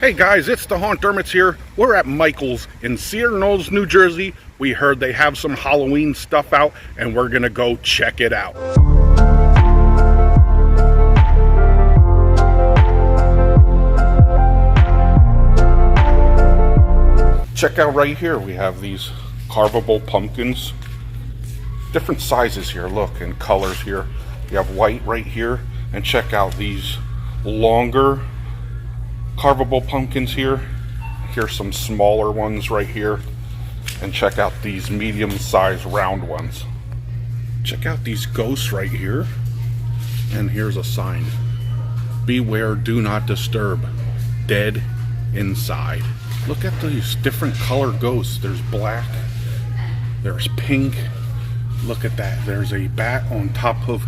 Hey guys, it's the Haunt Dermots here. We're at Michael's in Cedar, Knolls, New Jersey. We heard they have some Halloween stuff out and we're gonna go check it out. Check out right here, we have these carvable pumpkins. Different sizes here, look, and colors here. You have white right here, and check out these longer carvable pumpkins here. Here's some smaller ones right here, and check out these medium-sized round ones. Check out these ghosts right here, and here's a sign: beware, do not disturb, dead inside. Look at these different color ghosts. There's black, there's pink. Look at that, there's a bat on top of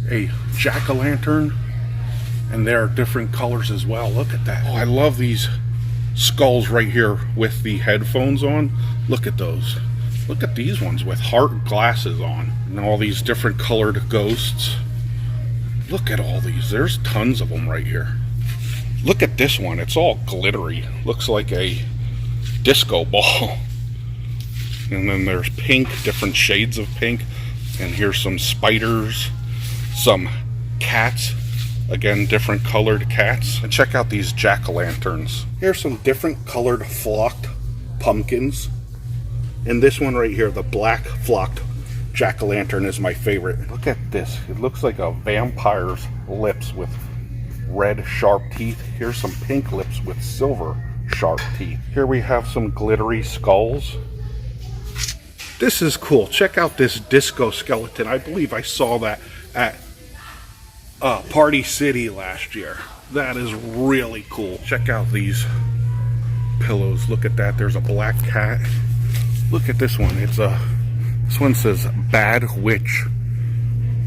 a jack-o'-lantern, and there are different colors as well. Look at that. Oh, I love these skulls right here with the headphones on. Look at those. Look at these ones with heart glasses on, and all these different colored ghosts. Look at all these. There's tons of them right here. Look at this one. It's all glittery. Looks like a disco ball. And then there's pink, different shades of pink. And here's some spiders, some cats. Again, different colored cats. And check out these jack-o'-lanterns. Here's some different colored flocked pumpkins. And this one right here, the black flocked jack-o'-lantern, is my favorite. Look at this. It looks like a vampire's lips with red sharp teeth. Here's some pink lips with silver sharp teeth. Here we have some glittery skulls. This is cool. Check out this disco skeleton. I believe I saw that at Party City last year. That is really cool. Check out these pillows. Look at that. There's a black cat. Look at this one. This one says Bad Witch.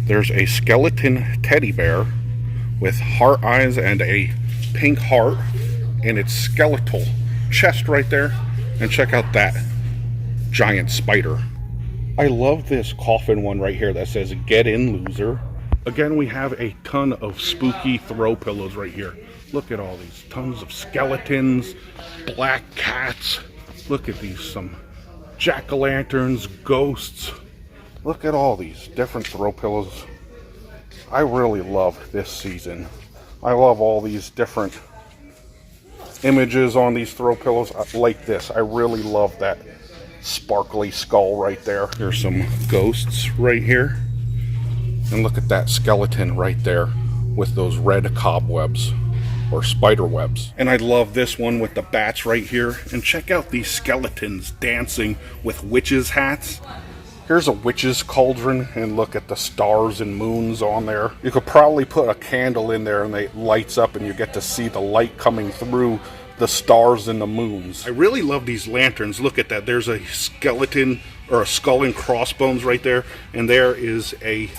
There's a skeleton teddy bear with heart eyes and a pink heart, and its skeletal chest right there. And check out that giant spider. I love this coffin one right here that says "Get in, loser." Again, we have a ton of spooky throw pillows right here. Look at all these, tons of skeletons, black cats. Look at these, some jack-o'-lanterns, ghosts. Look at all these different throw pillows. I really love this season. I love all these different images on these throw pillows like this. I really love that sparkly skull right there. Here's some ghosts right here. And look at that skeleton right there with those red cobwebs or spider webs. And I love this one with the bats right here. And check out these skeletons dancing with witches' hats. Here's a witch's cauldron, and look at the stars and moons on there. You could probably put a candle in there and it lights up and you get to see the light coming through the stars and the moons. I really love these lanterns. Look at that. There's a skeleton or a skull and crossbones right there, and there is a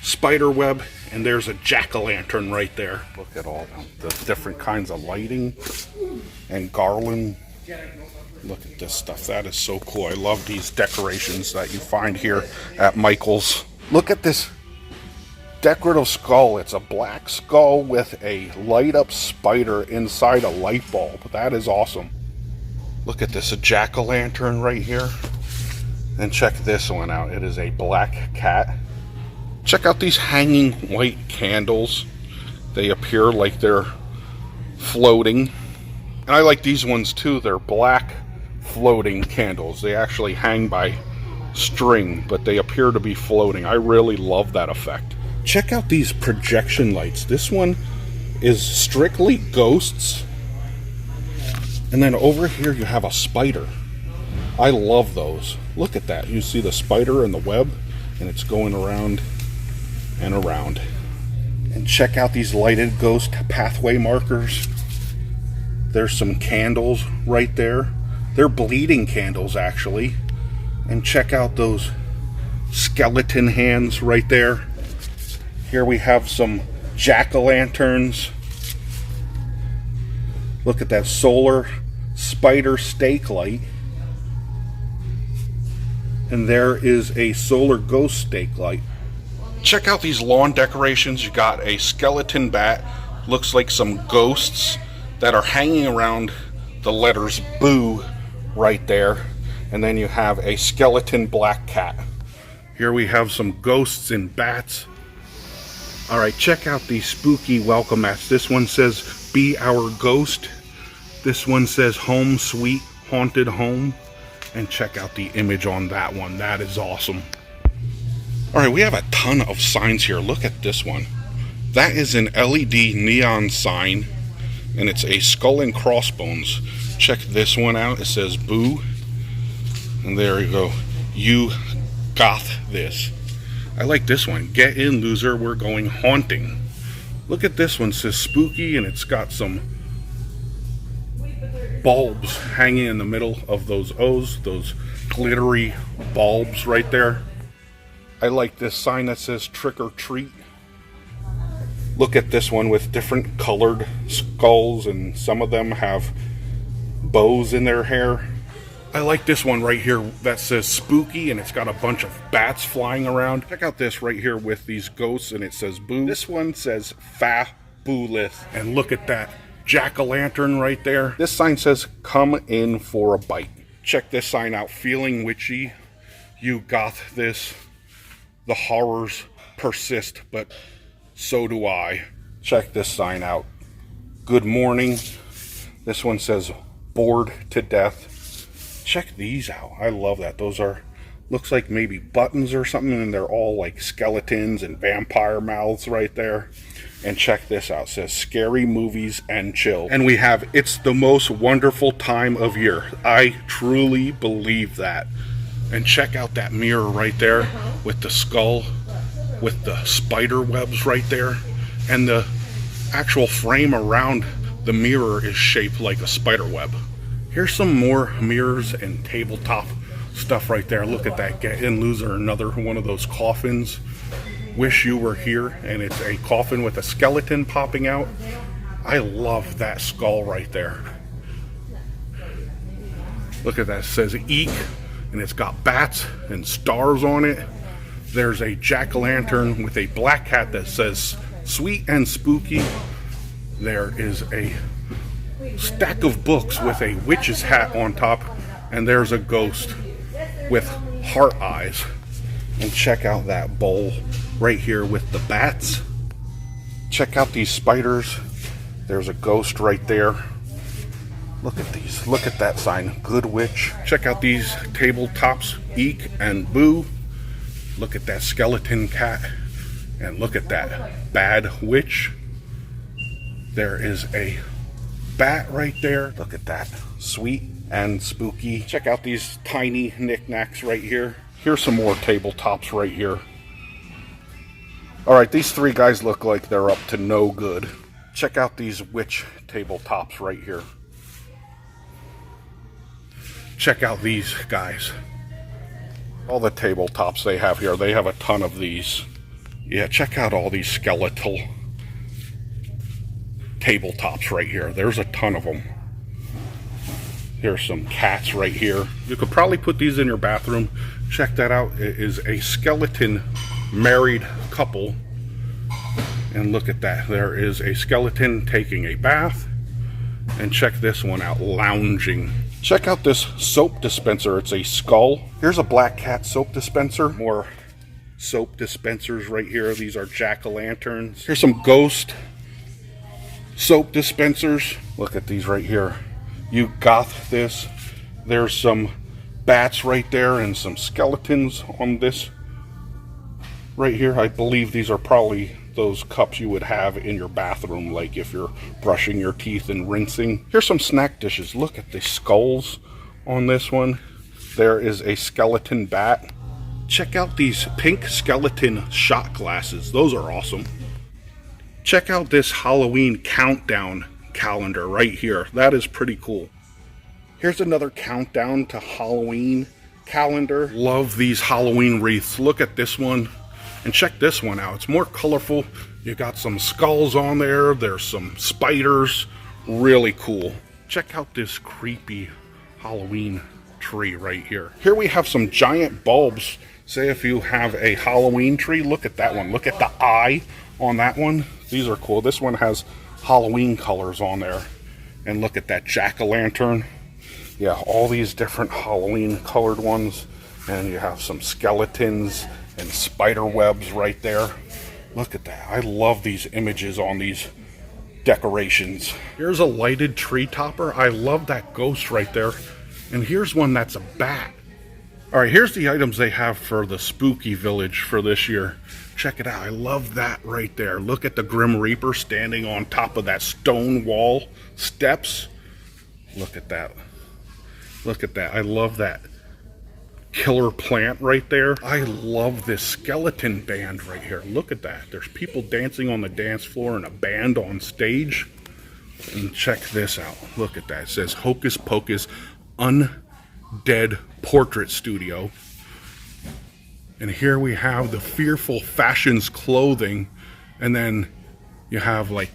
spider web, and there's a jack-o'-lantern right there. Look at all the different kinds of lighting and garland. Look at this stuff. That is so cool. I love these decorations that you find here at Michael's. Look at this decorative skull. It's a black skull with a light-up spider inside a light bulb. That is awesome. Look at this, a jack-o'-lantern right here. And check this one out. It is a black cat. Check out these hanging white candles. They appear like they're floating. And I like these ones too. They're black floating candles. They actually hang by string, but they appear to be floating. I really love that effect. Check out these projection lights. This one is strictly ghosts. And then over here you have a spider. I love those. Look at that. You see the spider and the web, and it's going around and around. And check out these lighted ghost pathway markers. There's some candles right there. They're bleeding candles, actually. And check out those skeleton hands right there. Here we have some jack-o'-lanterns. Look at that solar spider stake light. And there is a solar ghost stake light. Check out these lawn decorations. You got a skeleton bat. Looks like some ghosts that are hanging around the letters Boo right there. And then you have a skeleton black cat. Here we have some ghosts and bats. All right, check out these spooky welcome mats. This one says, "Be our ghost." This one says, "Home sweet haunted home." And check out the image on that one. That is awesome. All right, we have a ton of signs here. Look at this one. That is an LED neon sign, and it's a skull and crossbones. Check this one out. It says Boo. And there you go. You got this. I like this one. "Get in, loser. We're going haunting." Look at this one. It says spooky, and it's got some bulbs hanging in the middle of those O's, those glittery bulbs right there. I like this sign that says trick or treat. Look at this one with different colored skulls, and some of them have bows in their hair. I like this one right here that says spooky, and it's got a bunch of bats flying around. Check out this right here with these ghosts, and it says Boo. This one says fabulous. And look at that jack-o'-lantern right there. This sign says "Come in for a bite." Check this sign out. "Feeling witchy. You got this. The horrors persist, but so do I." Check this sign out. "Good morning." This one says "Bored to death." Check these out. I love that. Those are, looks like maybe buttons or something, and they're all like skeletons and vampire mouths right there. And check this out. It says "Scary movies and chill." And we have "It's the most wonderful time of year." I truly believe that. And check out that mirror right there with the skull, with the spider webs right there. And the actual frame around the mirror is shaped like a spider web. Here's some more mirrors and tabletop stuff right there. Look at that. "Get in, loser." Another one of those coffins. "Wish you were here." And it's a coffin with a skeleton popping out. I love that skull right there. Look at that. It says "Eek," and it's got bats and stars on it. There's a jack-o'-lantern with a black cat that says "Sweet and spooky." There is a stack of books with a witch's hat on top, and there's a ghost with heart eyes. And check out that bowl right here with the bats. Check out these spiders. There's a ghost right there. Look at these. Look at that sign, "Good Witch." Check out these tabletops, "Eek" and "Boo." Look at that skeleton cat, and look at that "Bad Witch." There is a bat right there. Look at that, "Sweet and spooky." Check out these tiny knickknacks right here. Here's some more tabletops right here. All right, these three guys look like they're up to no good. Check out these witch tabletops right here. Check out these guys. All the tabletops they have here, they have a ton of these. Yeah, check out all these skeletal tabletops right here. There's a ton of them. Here's some cats right here. You could probably put these in your bathroom. Check that out. It is a skeleton married couple. And look at that. There is a skeleton taking a bath. And check this one out, lounging. Check out this soap dispenser. It's a skull. Here's a black cat soap dispenser. More soap dispensers right here. These are jack-o'-lanterns. Here's some ghost soap dispensers. Look at these right here. You got this. There's some bats right there and some skeletons on this right here. I believe these are probably those cups you would have in your bathroom, like if you're brushing your teeth and rinsing. Here's some snack dishes. Look at the skulls on this one. There is a skeleton bat. Check out these pink skeleton shot glasses. Those are awesome. Check out this Halloween countdown calendar right here. That is pretty cool. Here's another countdown to Halloween calendar. Love these Halloween wreaths. Look at this one. And check this one out. It's more colorful. You got some skulls on there. There's some spiders. Really cool. Check out this creepy Halloween tree right here. Here we have some giant bulbs. Say if you have a Halloween tree, look at that one. Look at the eye on that one. These are cool. This one has Halloween colors on there. And look at that jack-o'-lantern. Yeah, all these different Halloween colored ones. And you have some skeletons and spider webs right there. Look at that. I love these images on these decorations. Here's a lighted tree topper. I love that ghost right there. And here's one that's a bat. All right, here's the items they have for the Spooky Village for this year. Check it out. I love that right there. Look at the Grim Reaper standing on top of that stone wall steps. Look at that. Look at that. I love that killer plant right there. I love this skeleton band right here. Look at that. There's people dancing on the dance floor and a band on stage. And check this out. Look at that. It says Hocus Pocus Undead Portrait Studio. And here we have the Fearful Fashions clothing. And then you have like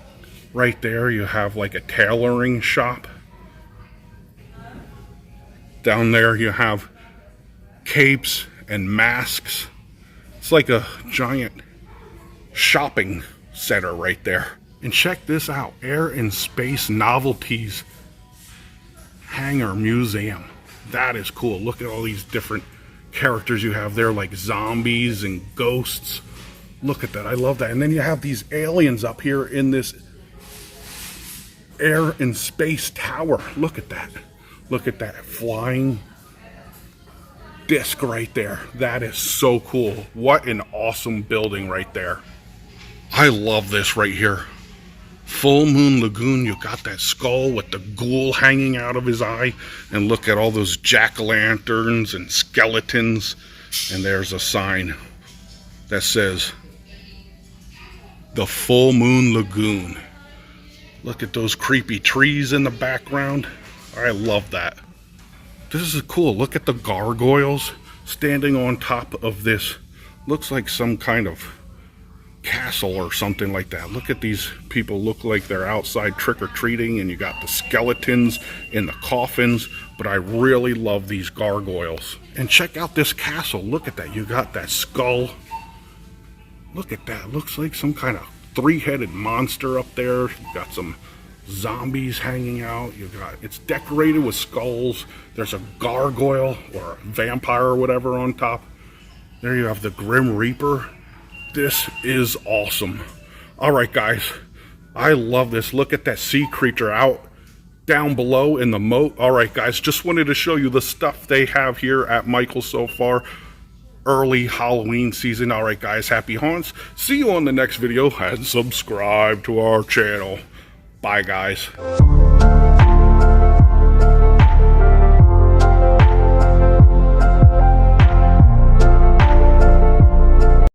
right there, you have like a tailoring shop. Down there you have capes and masks. It's like a giant shopping center right there. And check this out, Air and Space Novelties Hangar Museum. That is cool. Look at all these different characters you have there, like zombies and ghosts. Look at that. I love that. And then you have these aliens up here in this Air and Space Tower. Look at that. Look at that flying disc right there. That is so cool. What an awesome building right there. I love this right here. Full Moon Lagoon. You got that skull with the ghoul hanging out of his eye. And look at all those jack-o'-lanterns and skeletons. And there's a sign that says the Full Moon Lagoon. Look at those creepy trees in the background. I love that. This is cool. Look at the gargoyles standing on top of this. Looks like some kind of castle or something like that. Look at these people. Look like they're outside trick-or-treating, and you got the skeletons in the coffins. But I really love these gargoyles. And check out this castle. Look at that. You got that skull. Look at that. Looks like some kind of three-headed monster up there. You got some zombies hanging out. You got, it's decorated with skulls. There's a gargoyle or a vampire or whatever on top. There you have the Grim Reaper. This is awesome. All right, guys, I love this. Look at that sea creature out down below in the moat. All right, guys, just wanted to show you the stuff they have here at Michael's so far. Early Halloween season. All right, guys, happy haunts. See you on the next video, and subscribe to our channel. Bye, guys.